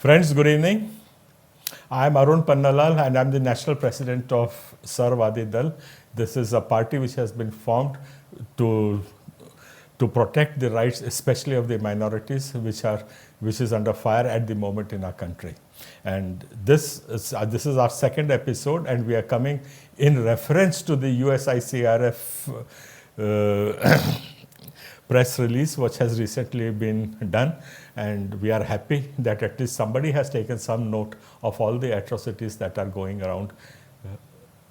Friends, good evening. I am Arun Pannalal and I am the National President of Sarvadi Dal. This is a party which has been formed to protect the rights, especially of the minorities, which is under fire at the moment in our country. And this is our second episode, and we are coming in reference to the USCIRF press release which has recently been done, and we are happy that at least somebody has taken some note of all the atrocities that are going around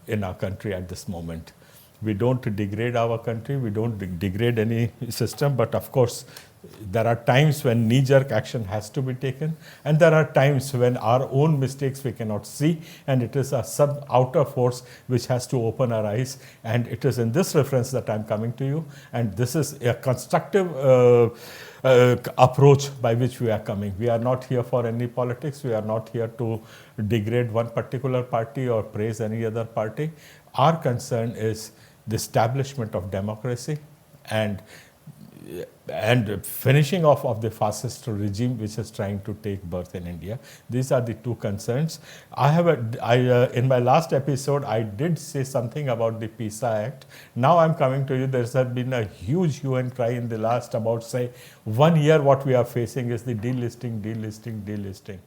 in our country at this moment. We don't degrade our country, we don't degrade any system, but of course there are times when knee-jerk action has to be taken, and there are times when our own mistakes we cannot see, and it is a outer force which has to open our eyes, and it is in this reference that I am coming to you, and this is a constructive approach by which we are coming. We are not here for any politics, we are not here to degrade one particular party or praise any other party. Our concern is the establishment of democracy and finishing off of the fascist regime which is trying to take birth in India. These are the two concerns. In my last episode, I did say something about the PISA Act. Now I'm coming to you. There's been a huge hue and cry in the last about, say, 1 year. What we are facing is the delisting.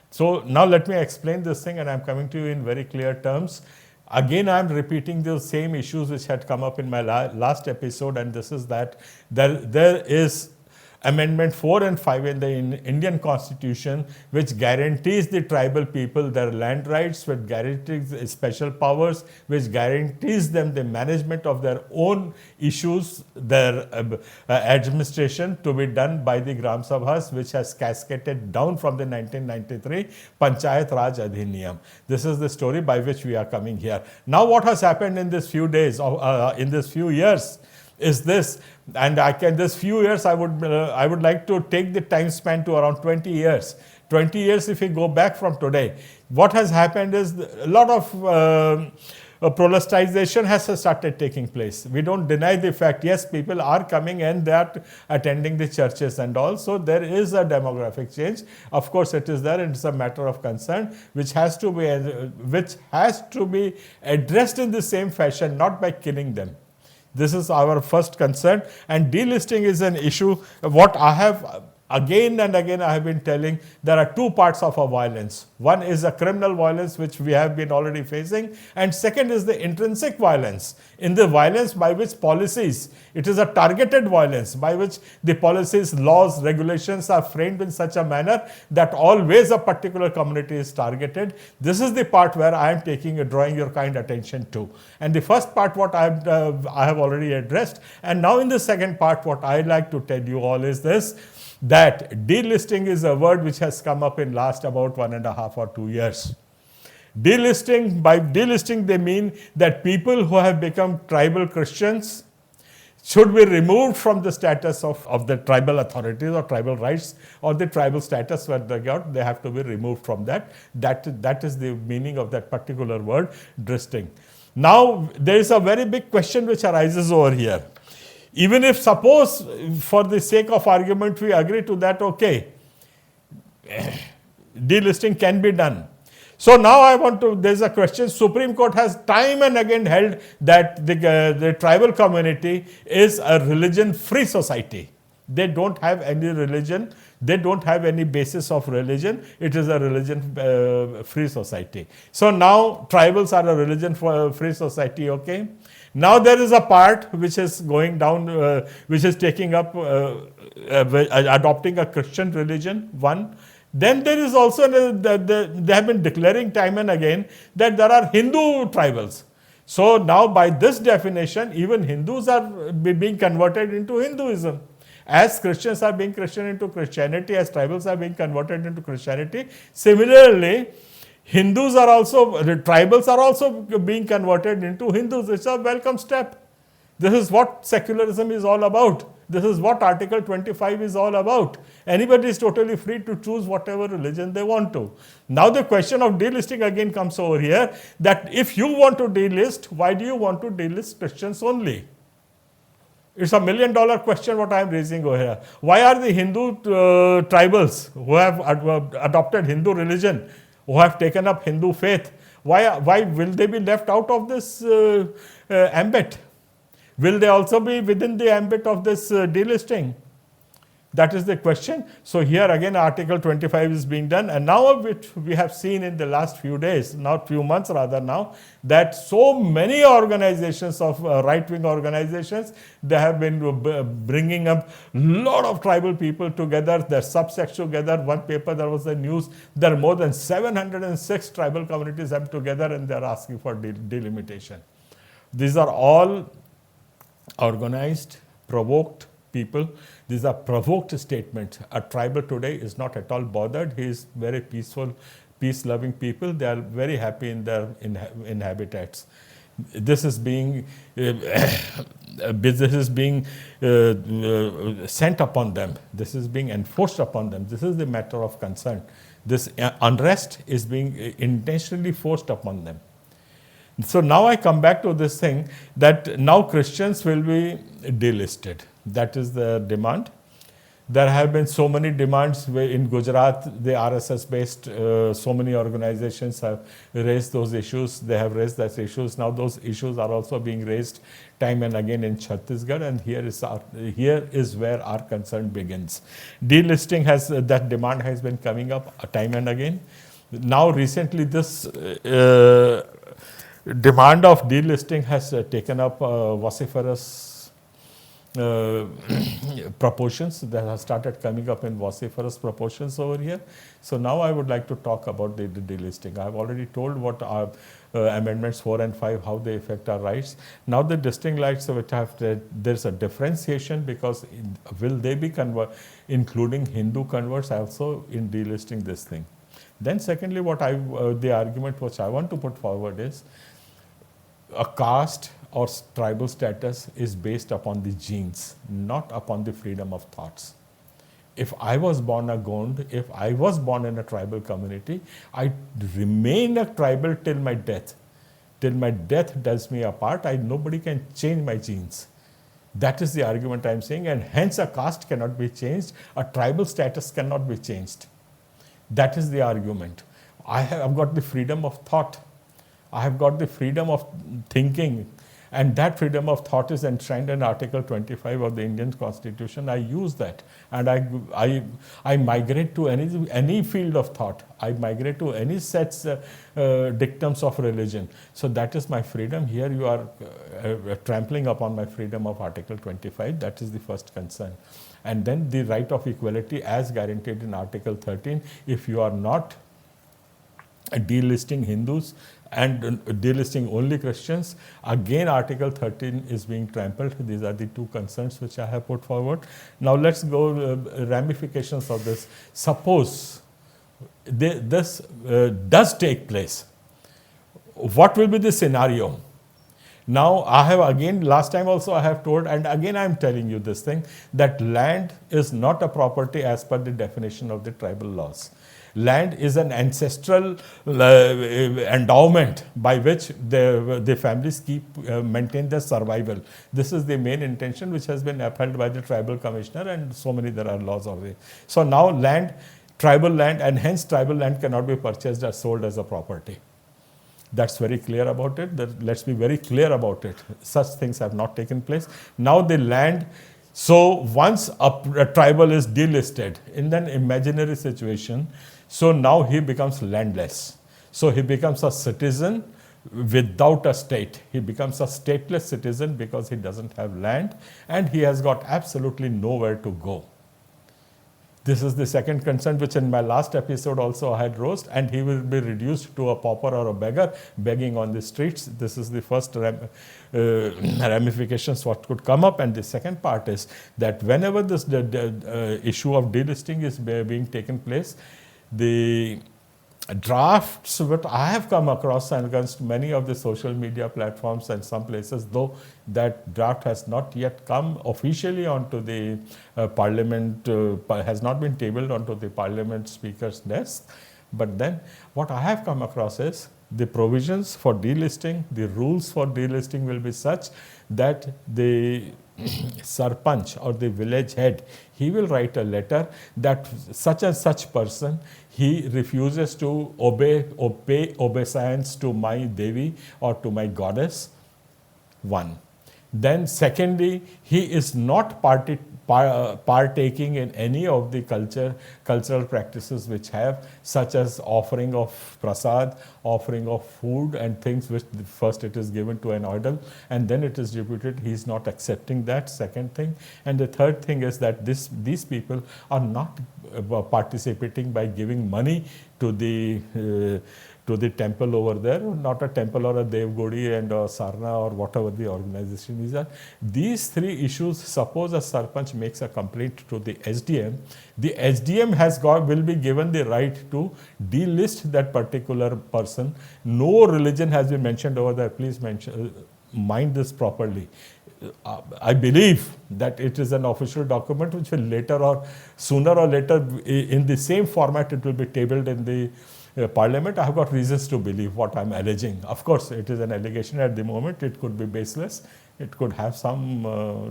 So now let me explain this thing, and I'm coming to you in very clear terms. Again, I am repeating the same issues which had come up in my last episode, and this is that there is Amendment 4 and 5 in the Indian Constitution which guarantees the tribal people their land rights, which guarantees special powers, which guarantees them the management of their own issues, their administration to be done by the Gram Sabhas, which has cascaded down from the 1993 Panchayat Raj Adhiniyam. This is the story by which we are coming here. Now what has happened in these few days, in these few years, is this, and this few years I would like to take the time span to around 20 years. 20 years if we go back from today. What has happened is a lot of proselytization has started taking place. We don't deny the fact, yes, people are coming and they are attending the churches and all. So there is a demographic change. Of course it is there, and it's a matter of concern which has to be addressed in the same fashion, not by killing them. This is our first concern, and delisting is an issue. What I have again and again I have been telling, there are two parts of a violence. One is a criminal violence which we have been already facing, and second is the intrinsic violence. In the violence by which policies, it is a targeted violence by which the policies, laws, regulations are framed in such a manner that always a particular community is targeted. This is the part where I am drawing your kind attention to. And the first part what I have already addressed, and now in the second part what I like to tell you all is this, that delisting is a word which has come up in last about 1.5 or 2 years. Delisting, by delisting they mean that people who have become tribal Christians should be removed from the status of the tribal authorities or tribal rights or the tribal status where they got, they have to be removed from that. That is the meaning of that particular word, delisting. Now there is a very big question which arises over here. Even if, suppose, for the sake of argument, we agree to that, okay, delisting can be done. So now there's a question, Supreme Court has time and again held that the tribal community is a religion-free society. They don't have any religion, they don't have any basis of religion, it is a religion-free society. So now tribals are a religion-free society, okay? Now there is a part which is going down, which is taking up, adopting a Christian religion, one. Then there is also, they have been declaring time and again that there are Hindu tribals. So now by this definition, even Hindus are being converted into Hinduism. As Christians are being Christian into Christianity, as tribals are being converted into Christianity, similarly, tribals are also being converted into Hindus. It's a welcome step. This is what secularism is all about. This is what Article 25 is all about. Anybody is totally free to choose whatever religion they want to. Now the question of delisting again comes over here, that if you want to delist, why do you want to delist Christians only? It's $1 million question what I am raising over here. Why are the Hindu tribals who have adopted Hindu religion, who have taken up Hindu faith, why will they be left out of this ambit? Will they also be within the ambit of this delisting? That is the question. So here again Article 25 is being done, and now which we have seen in the last few days, not few months rather now, that so many organizations of right-wing organizations, they have been bringing up lot of tribal people together, their subsects together. One paper, there was the news, there are more than 706 tribal communities have together and they are asking for delimitation. These are all organized, provoked people. These are provoked statements. A tribal today is not at all bothered. He is very peaceful, peace-loving people. They are very happy in their habitats. This is being sent upon them. This is being enforced upon them. This is the matter of concern. This unrest is being intentionally forced upon them. So now I come back to this thing that now Christians will be delisted. That is the demand. There have been so many demands in Gujarat, the RSS-based, so many organizations have raised those issues. They have raised those issues. Now those issues are also being raised time and again in Chattisgarh, and here is where our concern begins. Delisting that demand has been coming up time and again. Now recently this demand of delisting has taken up vociferous proportions that have started coming up in vociferous proportions over here. So now I would like to talk about the delisting. I have already told what our amendments 4 and 5, how they affect our rights. Now the distinct rights which there's a differentiation, because will they be including Hindu converts also in delisting this thing? Then secondly, the argument which I want to put forward is a caste or tribal status is based upon the genes, not upon the freedom of thoughts. If I was born a Gond, if I was born in a tribal community, I remain a tribal till my death. Till my death does me apart, nobody can change my genes. That is the argument I am saying, and hence a caste cannot be changed, a tribal status cannot be changed. That is the argument. I've got the freedom of thought. I have got the freedom of thinking, and that freedom of thought is enshrined in Article 25 of the Indian Constitution. I use that, and I migrate to any field of thought. I migrate to any sets, dictums of religion. So that is my freedom. Here you are trampling upon my freedom of Article 25. That is the first concern. And then the right of equality as guaranteed in Article 13. If you are not delisting Hindus and delisting only Christians, again Article 13 is being trampled. These are the two concerns which I have put forward. Now let's go ramifications of this. Suppose this does take place. What will be the scenario? Now I have again, last time also I have told, and again I am telling you this thing, that land is not a property as per the definition of the tribal laws. Land is an ancestral endowment by which the families maintain their survival. This is the main intention which has been upheld by the tribal commissioner, and so many there are laws of it. So now land, tribal land, and hence tribal land cannot be purchased or sold as a property. That's very clear about it. Let's be very clear about it. Such things have not taken place. Now the land, so once a tribal is delisted in an imaginary situation, so now he becomes landless. So he becomes a citizen without a state. He becomes a stateless citizen because he doesn't have land and he has got absolutely nowhere to go. This is the second concern which in my last episode also I had raised, and he will be reduced to a pauper or a beggar begging on the streets. This is the first ramifications what could come up, and the second part is that whenever this issue of delisting is being taken place, the drafts that I have come across and against many of the social media platforms and some places, though that draft has not yet come officially onto the parliament, has not been tabled onto the parliament speaker's desk. But then what I have come across is the provisions for delisting, the rules for delisting will be such that the sarpanch or the village head, he will write a letter that such and such person, he refuses to obey or pay obeisance to my Devi or to my goddess. One. Then secondly, he is not partaking in any of the cultural practices which have, such as offering of prasad, offering of food and things which first it is given to an idol and then it is distributed. He is not accepting that, second thing. And the third thing is that these people are not participating by giving money to the temple over there, not a temple or a Devgodi and a Sarna or whatever the organization is. These three issues, suppose a Sarpanch makes a complaint to the SDM will be given the right to delist that particular person. No religion has been mentioned over there. Please mind this properly. I believe that it is an official document which will later or sooner or later in the same format it will be tabled in the Parliament. I have got reasons to believe what I am alleging. Of course, it is an allegation at the moment. It could be baseless. It could have some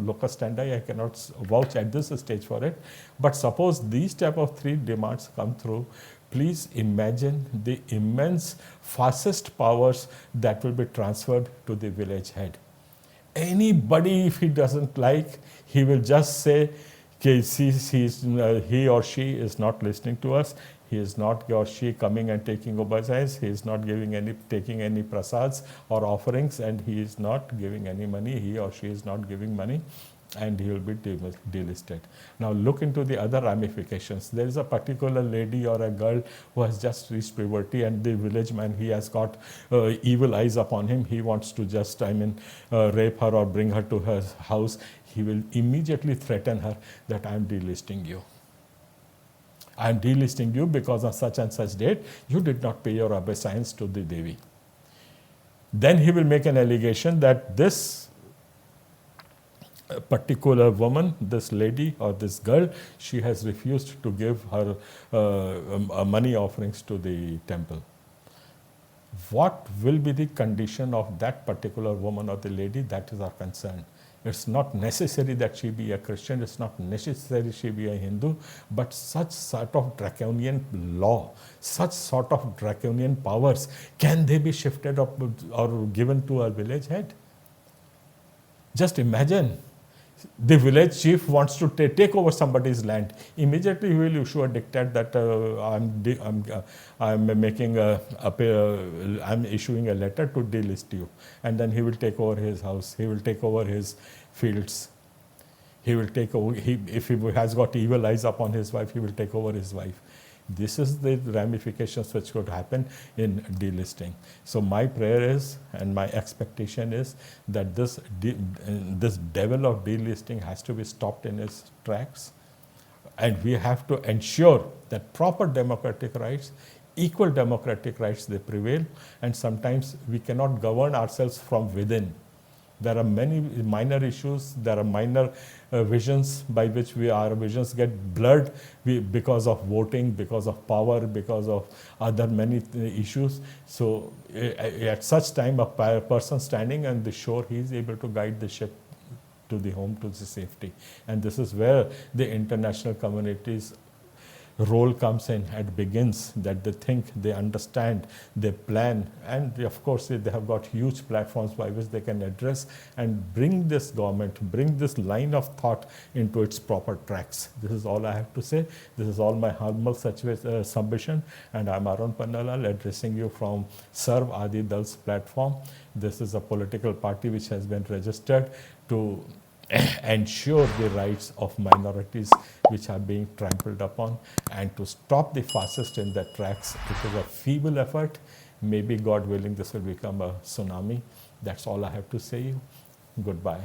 locus standi. I cannot vouch at this stage for it. But suppose these type of three demands come through, please imagine the immense fascist powers that will be transferred to the village head. Anybody, if he doesn't like, he will just say, he or she is not listening to us. He is not or she coming and taking obeisance. He is not taking any prasads or offerings, and he is not giving any money. He or she is not giving money, and he will be delisted. Now look into the other ramifications. There is a particular lady or a girl who has just reached puberty, and the village man, he has got evil eyes upon him. He wants to just, rape her or bring her to his house. He will immediately threaten her that I am delisting you. I am delisting you because on such and such date, you did not pay your obeisance to the Devi. Then he will make an allegation that this particular woman, this lady or this girl, she has refused to give her money offerings to the temple. What will be the condition of that particular woman or the lady? That is our concern. It's not necessary that she be a Christian, it's not necessary she be a Hindu, but such sort of draconian law, such sort of draconian powers, can they be shifted up or given to a village head? Just imagine, the village chief wants to take over somebody's land. Immediately he will issue a diktat that I'm issuing a letter to delist you, and then he will take over his house. He will take over his fields. He will take over. If he has got evil eyes upon his wife, he will take over his wife. This is the ramifications which could happen in delisting. So my prayer is, and my expectation is, that this devil of delisting has to be stopped in its tracks, and we have to ensure that proper democratic rights, equal democratic rights, they prevail. And sometimes we cannot govern ourselves from within. There are many minor issues, there are minor visions by which our visions get blurred because of voting, because of power, because of other many issues. So at such time, a person standing on the shore, he is able to guide the ship to the home, to the safety. And this is where the international community's role comes in and begins, that they think, they understand, they plan, and of course they have got huge platforms by which they can address and bring this government, bring this line of thought into its proper tracks. This is all I have to say. This is all my humble submission, and I'm Arun Pannalal addressing you from Sarv Adi Dal's platform. This is a political party which has been registered to ensure the rights of minorities which are being trampled upon, and to stop the fascists in their tracks. It is a feeble effort. Maybe, God willing, this will become a tsunami. That's all I have to say. Goodbye.